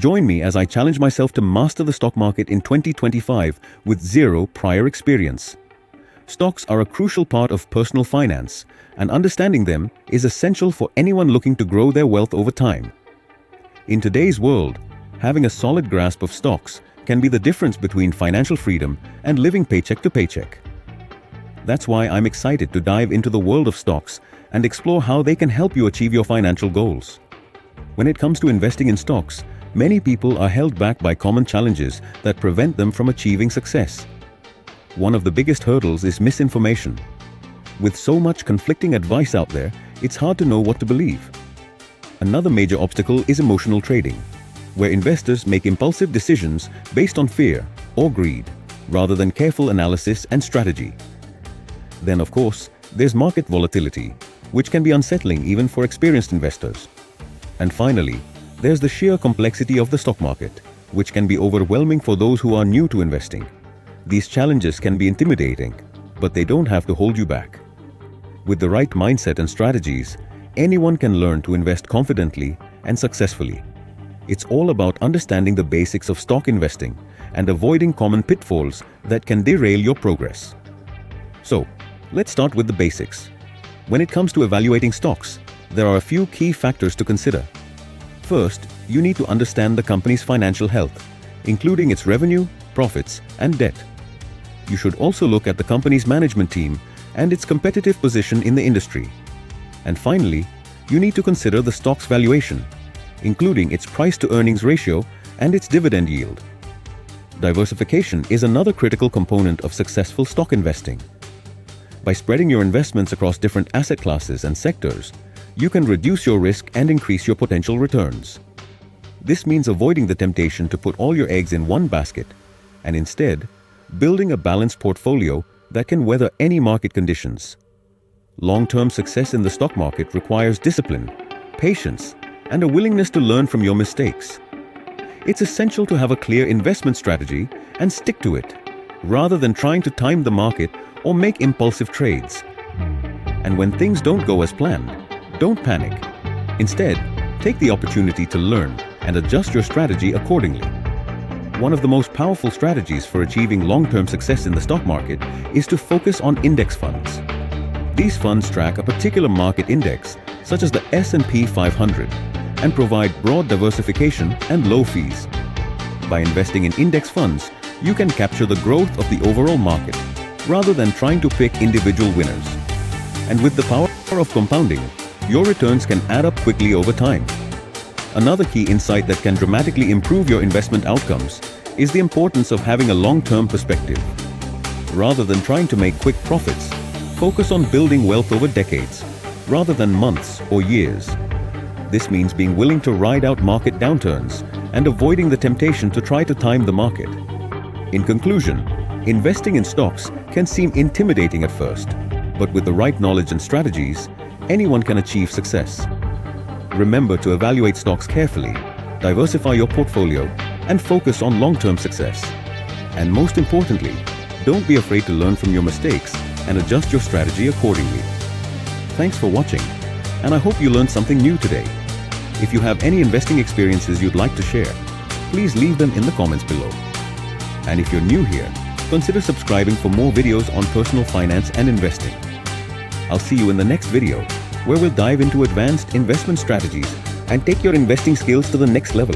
Join me as I challenge myself to master the stock market in 2025 with zero prior experience. Stocks are a crucial part of personal finance, and understanding them is essential for anyone looking to grow their wealth over time. In today's world, having a solid grasp of stocks can be the difference between financial freedom and living paycheck to paycheck. That's why I'm excited to dive into the world of stocks and explore how they can help you achieve your financial goals. When it comes to investing in stocks, many people are held back by common challenges that prevent them from achieving success. One of the biggest hurdles is misinformation. With so much conflicting advice out there, it's hard to know what to believe. Another major obstacle is emotional trading, where investors make impulsive decisions based on fear or greed, rather than careful analysis and strategy. Then, of course, there's market volatility, which can be unsettling even for experienced investors. And finally, there's the sheer complexity of the stock market, which can be overwhelming for those who are new to investing. These challenges can be intimidating, but they don't have to hold you back. With the right mindset and strategies, anyone can learn to invest confidently and successfully. It's all about understanding the basics of stock investing and avoiding common pitfalls that can derail your progress. So, let's start with the basics. When it comes to evaluating stocks, there are a few key factors to consider. First, you need to understand the company's financial health, including its revenue, profits, and debt. You should also look at the company's management team and its competitive position in the industry. And finally, you need to consider the stock's valuation, including its price-to-earnings ratio and its dividend yield. Diversification is another critical component of successful stock investing. By spreading your investments across different asset classes and sectors, you can reduce your risk and increase your potential returns. This means avoiding the temptation to put all your eggs in one basket and instead building a balanced portfolio that can weather any market conditions. Long-term success in the stock market requires discipline, patience, and a willingness to learn from your mistakes. It's essential to have a clear investment strategy and stick to it, rather than trying to time the market or make impulsive trades. And when things don't go as planned, don't panic. Instead, take the opportunity to learn and adjust your strategy accordingly. One of the most powerful strategies for achieving long-term success in the stock market is to focus on index funds. These funds track a particular market index, such as the S&P 500, and provide broad diversification and low fees. By investing in index funds, you can capture the growth of the overall market, rather than trying to pick individual winners. And with the power of compounding, your returns can add up quickly over time. Another key insight that can dramatically improve your investment outcomes is the importance of having a long-term perspective. Rather than trying to make quick profits, focus on building wealth over decades, rather than months or years. This means being willing to ride out market downturns and avoiding the temptation to try to time the market. In conclusion, investing in stocks can seem intimidating at first, but with the right knowledge and strategies, anyone can achieve success. Remember to evaluate stocks carefully, diversify your portfolio, and focus on long-term success. And most importantly, don't be afraid to learn from your mistakes and adjust your strategy accordingly. Thanks for watching, and I hope you learned something new today. If you have any investing experiences you'd like to share, please leave them in the comments below. And if you're new here, consider subscribing for more videos on personal finance and investing. I'll see you in the next video, where we'll dive into advanced investment strategies and take your investing skills to the next level.